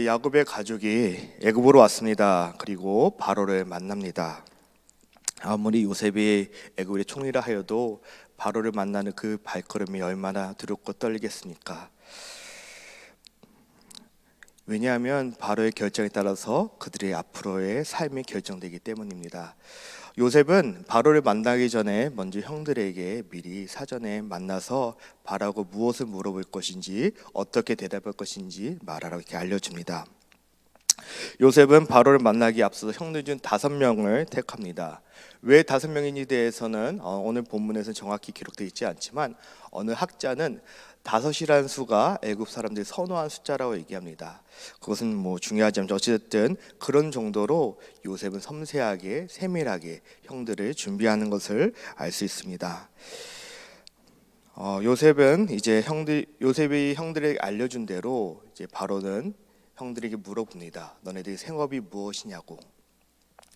야곱의 가족이 애굽으로 왔습니다. 그리고 바로를 만납니다. 아무리 요셉이 애굽의 총리라 하여도 바로를 만나는 그 발걸음이 얼마나 두렵고 떨리겠습니까? 왜냐하면 바로의 결정에 따라서 그들의 앞으로의 삶이 결정되기 때문입니다. 요셉은 바로를 만나기 전에 먼저 형들에게 미리 사전에 만나서 바로하고 무엇을 물어볼 것인지, 어떻게 대답할 것인지 말하라고 이렇게 알려줍니다. 요셉은 바로를 만나기 앞서서 형들 중 5명을 택합니다. 왜 5명인지 대해서는 오늘 본문에서 정확히 기록되어 있지 않지만 어느 학자는 5이라는 수가 애굽 사람들이 선호한 숫자라고 얘기합니다. 그것은 중요하지 않죠. 어쨌든 그런 정도로 요셉은 섬세하게 세밀하게 형들을 준비하는 것을 알 수 있습니다. 요셉은 요셉이 형들에게 알려준 대로 이제 바로는 형들에게 물어봅니다. 너네들의 생업이 무엇이냐고.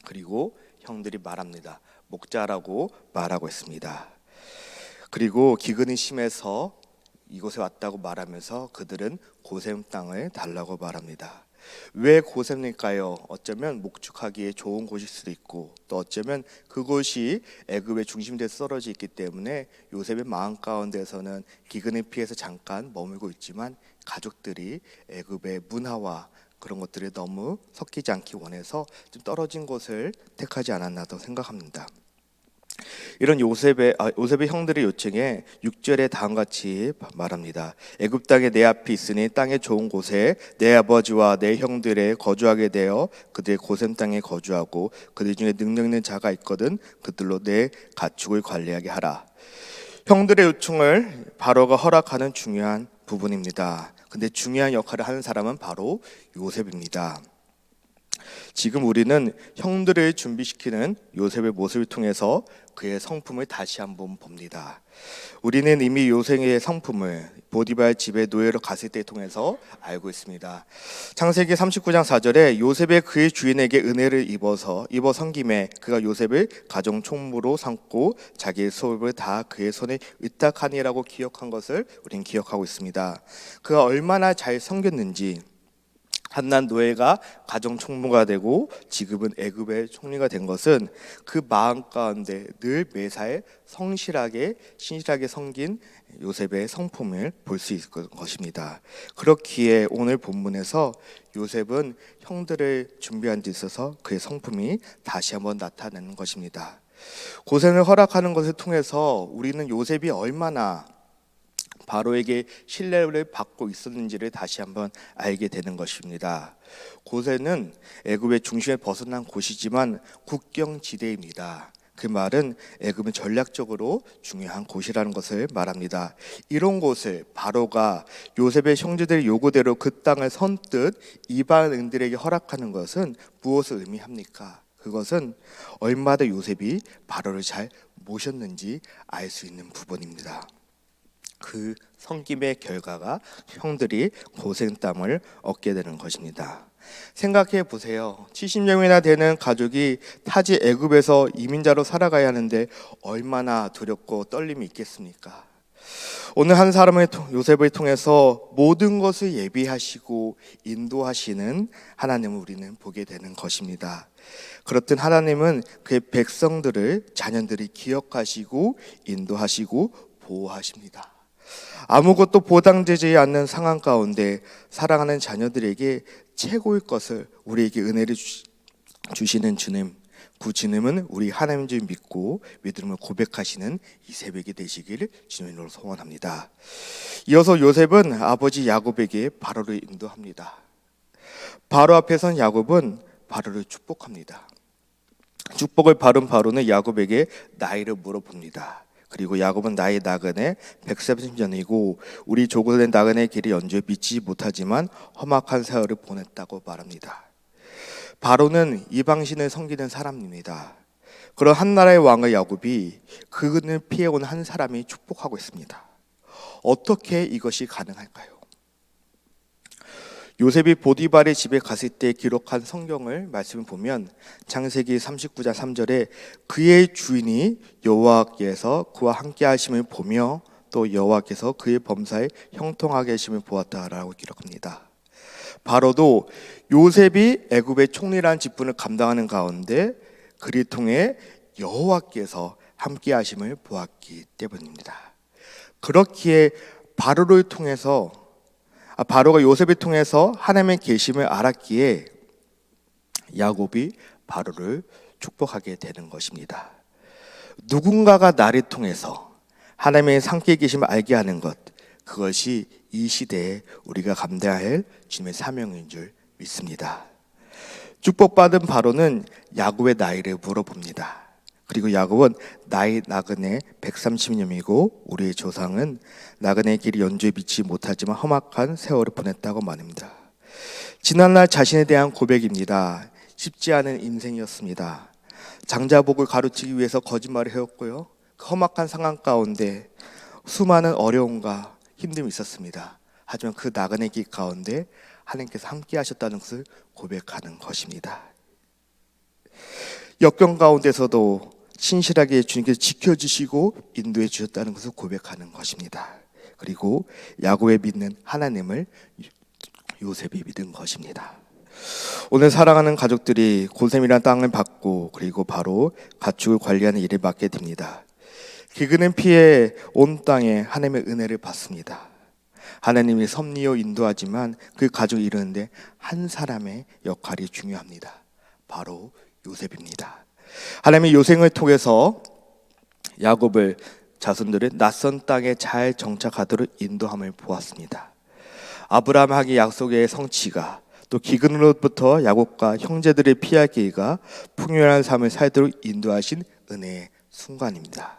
그리고 형들이 말합니다. 목자라고 말하고 있습니다. 그리고 기근이 심해서 이곳에 왔다고 말하면서 그들은 고셈 땅을 달라고 말합니다. 왜 고셈일까요? 어쩌면 목축하기에 좋은 곳일 수도 있고, 또 어쩌면 그곳이 애굽의 중심지에서 떨어져 있기 때문에 요셉의 마음 가운데서는 기근을 피해서 잠깐 머물고 있지만 가족들이 애굽의 문화와 그런 것들에 너무 섞이지 않기 원해서 좀 떨어진 곳을 택하지 않았나도 생각합니다. 이런 요셉의 형들의 요청에 6절에 다음과 같이 말합니다. 애굽 땅에 내 앞이 있으니 땅의 좋은 곳에 내 아버지와 내 형들에 거주하게 되어 그들의 고셈 땅에 거주하고 그들 중에 능력 있는 자가 있거든 그들로 내 가축을 관리하게 하라. 형들의 요청을 바로가 허락하는 중요한 부분입니다. 근데 중요한 역할을 하는 사람은 바로 요셉입니다. 지금 우리는 형들을 준비시키는 요셉의 모습을 통해서 그의 성품을 다시 한번 봅니다. 우리는 이미 요셉의 성품을 보디발 집에 노예로 갔을 때 통해서 알고 있습니다. 창세기 39장 4절에 요셉의 그의 주인에게 은혜를 입어 섬김에 그가 요셉을 가정 총무로 삼고 자기의 수업을 다 그의 손에 의탁하니라고 기억한 것을 우리는 기억하고 있습니다. 그가 얼마나 잘 섬겼는지, 한낱 노예가 가정 총무가 되고 지금은 애굽의 총리가 된 것은 그 마음 가운데 늘 매사에 신실하게 섬긴 요셉의 성품을 볼 수 있을 것입니다. 그렇기에 오늘 본문에서 요셉은 형들을 준비한 데 있어서 그의 성품이 다시 한번 나타나는 것입니다. 고생을 허락하는 것을 통해서 우리는 요셉이 얼마나 바로에게 신뢰를 받고 있었는지를 다시 한번 알게 되는 것입니다. 고센은 애굽의 중심에 벗어난 곳이지만 국경지대입니다. 그 말은 애굽은 전략적으로 중요한 곳이라는 것을 말합니다. 이런 곳을 바로가 요셉의 형제들의 요구대로 그 땅을 선뜻 이방인들에게 허락하는 것은 무엇을 의미합니까? 그것은 얼마나 요셉이 바로를 잘 모셨는지 알 수 있는 부분입니다. 그 섬김의 결과가 형들이 고생땀을 얻게 되는 것입니다. 생각해 보세요. 70명이나 되는 가족이 타지 애굽에서 이민자로 살아가야 하는데 얼마나 두렵고 떨림이 있겠습니까? 오늘 한 사람의 요셉을 통해서 모든 것을 예비하시고 인도하시는 하나님을 우리는 보게 되는 것입니다. 그렇듯 하나님은 그의 백성들을 자녀들이 기억하시고 인도하시고 보호하십니다. 아무것도 보장되지 않는 상황 가운데 사랑하는 자녀들에게 최고의 것을 우리에게 은혜를 주시는 주님, 그 주님은 우리 하나님인 줄 믿고 믿음을 고백하시는 이 새벽이 되시기를 주님으로 소원합니다. 이어서 요셉은 아버지 야곱에게 바로를 인도합니다. 바로 앞에 선 야곱은 바로를 축복합니다. 축복을 받은 바로는 야곱에게 나이를 물어봅니다. 그리고 야곱은 나이 나그네 130년이고 우리 조국된 나그네 길이 연주에 미치지 못하지만 험악한 세월을 보냈다고 말합니다. 바로는 이방신을 섬기는 사람입니다. 그런 한 나라의 왕의 야곱이 그분을 피해온 한 사람이 축복하고 있습니다. 어떻게 이것이 가능할까요? 요셉이 보디발의 집에 갔을 때 기록한 성경을 말씀을 보면 창세기 39장 3절에 그의 주인이 여호와께서 그와 함께 하심을 보며 또 여호와께서 그의 범사에 형통하게 하심을 보았다라고 기록합니다. 바로도 요셉이 애굽의 총리라는 직분을 감당하는 가운데 그를 통해 여호와께서 함께 하심을 보았기 때문입니다. 그렇기에 바로가 요셉을 통해서 하나님의 계심을 알았기에 야곱이 바로를 축복하게 되는 것입니다. 누군가가 나를 통해서 하나님의 함께 계심을 알게 하는 것, 그것이 이 시대에 우리가 감당해야 할 주님의 사명인 줄 믿습니다. 축복받은 바로는 야곱의 나이를 물어봅니다. 그리고 야곱은 나이 나그네 130년이고 우리의 조상은 나그네의 길이 연주에 미치지 못하지만 험악한 세월을 보냈다고 말합니다. 지난날 자신에 대한 고백입니다. 쉽지 않은 인생이었습니다. 장자복을 가로치기 위해서 거짓말을 해왔고요. 그 험악한 상황 가운데 수많은 어려움과 힘듦이 있었습니다. 하지만 그 나그네 길 가운데 하나님께서 함께 하셨다는 것을 고백하는 것입니다. 역경 가운데서도 신실하게 주님께서 지켜주시고 인도해 주셨다는 것을 고백하는 것입니다. 그리고 야곱의 믿는 하나님을 요셉이 믿은 것입니다. 오늘 사랑하는 가족들이 고셈이라는 땅을 받고 그리고 바로 가축을 관리하는 일을 맡게 됩니다. 기근은 피해 온 땅에 하나님의 은혜를 받습니다. 하나님이 섭리요 인도하지만 그 가족을 이루는데 한 사람의 역할이 중요합니다. 바로 요셉입니다. 하나님의 요셉을 통해서 야곱을 자손들을 낯선 땅에 잘 정착하도록 인도함을 보았습니다. 아브라함에게 약속의 성취가 또 기근으로부터 야곱과 형제들을 피하게 기가 풍요한 삶을 살도록 인도하신 은혜의 순간입니다.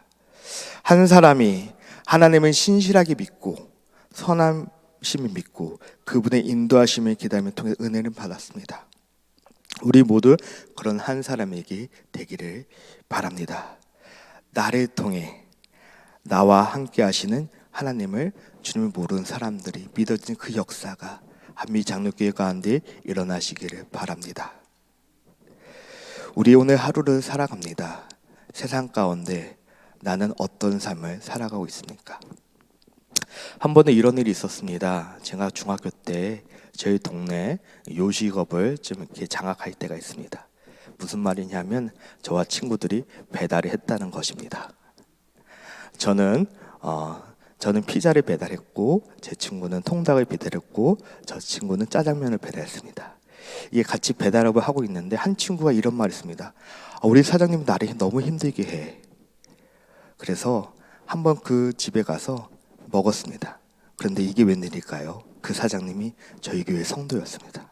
한 사람이 하나님을 신실하게 믿고 선하심을 믿고 그분의 인도하심을 기다림을 통해 은혜를 받았습니다. 우리 모두 그런 한 사람에게 되기를 바랍니다. 나를 통해 나와 함께 하시는 하나님을 주님을 모르는 사람들이 믿어지는 그 역사가 한미 장로교회 가운데 일어나시기를 바랍니다. 우리 오늘 하루를 살아갑니다. 세상 가운데 나는 어떤 삶을 살아가고 있습니까? 한 번은 이런 일이 있었습니다. 제가 중학교 때 저희 동네 요식업을 좀 이렇게 장악할 때가 있습니다. 무슨 말이냐면 저와 친구들이 배달을 했다는 것입니다. 저는 피자를 배달했고 제 친구는 통닭을 배달했고 저 친구는 짜장면을 배달했습니다. 이게 같이 배달업을 하고 있는데 한 친구가 이런 말을 했습니다. 우리 사장님 나를 너무 힘들게 해. 그래서 한번 그 집에 가서 먹었습니다. 그런데 이게 웬일일까요? 그 사장님이 저희 교회 성도였습니다.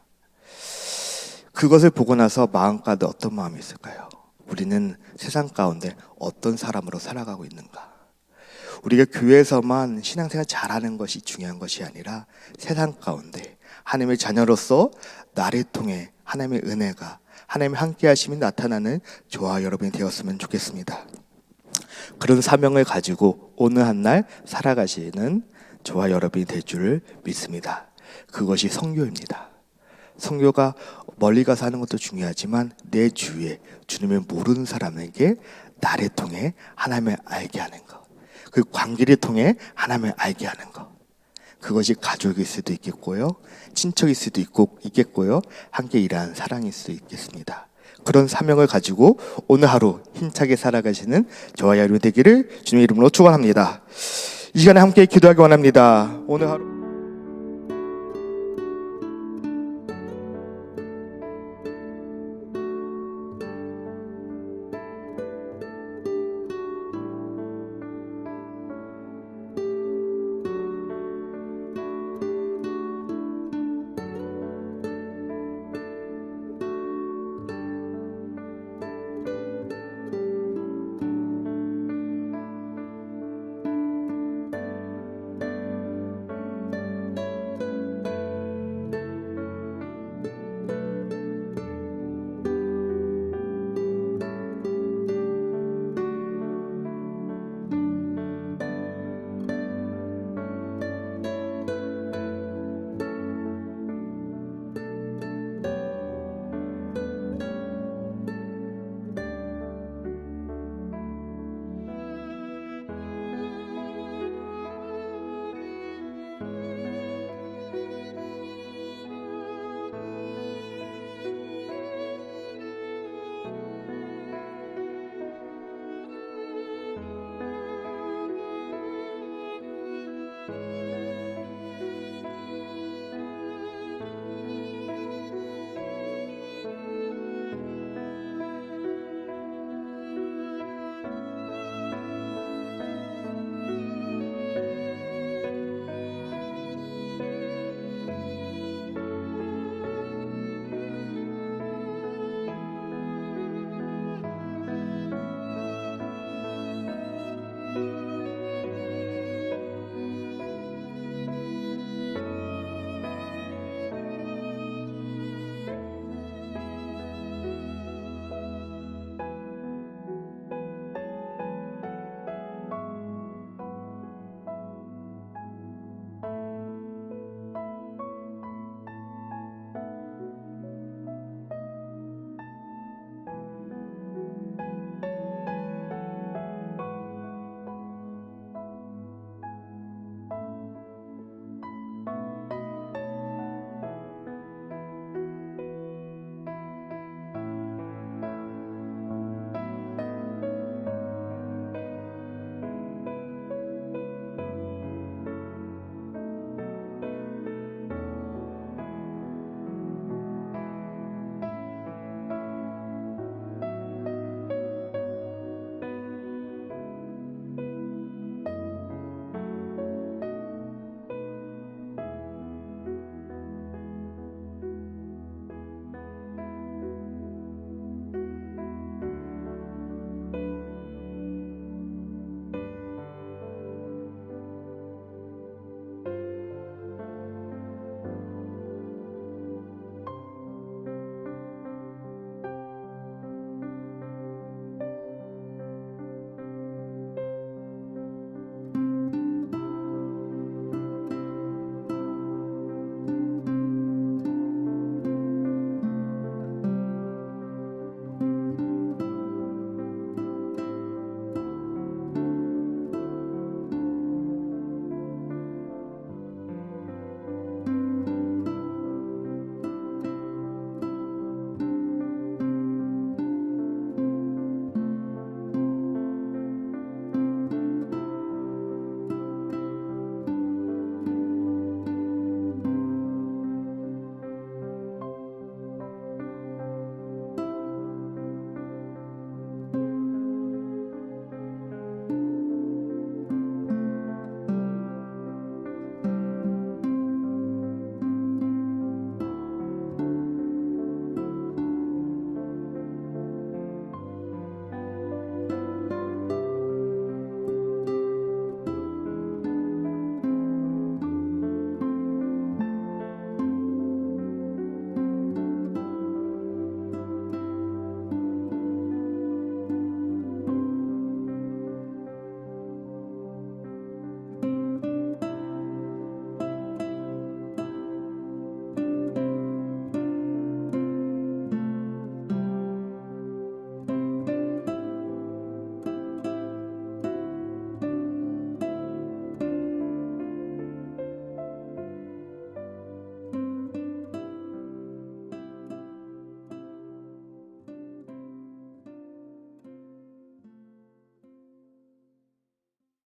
그것을 보고 나서 마음가운데 어떤 마음이 있을까요? 우리는 세상 가운데 어떤 사람으로 살아가고 있는가? 우리가 교회에서만 신앙생활 잘하는 것이 중요한 것이 아니라 세상 가운데 하나님의 자녀로서 나를 통해 하나님의 은혜가 하나님의 함께 하심이 나타나는 저와 여러분이 되었으면 좋겠습니다. 그런 사명을 가지고 오늘 한 날 살아가시는 저와 여러분이 될 줄을 믿습니다. 그것이 선교입니다. 선교가 멀리 가서 하는 것도 중요하지만 내 주위에 주님을 모르는 사람에게 나를 통해 하나님을 알게 하는 것, 그 관계를 통해 하나님을 알게 하는 것, 그것이 가족일 수도 있겠고요, 친척일 수도 있겠고요, 함께 일하는 사랑일 수도 있겠습니다. 그런 사명을 가지고 오늘 하루 힘차게 살아가시는 저와 여러분 되기를 주님의 이름으로 축원합니다. 이 시간에 함께 기도하기 원합니다. 오늘 하루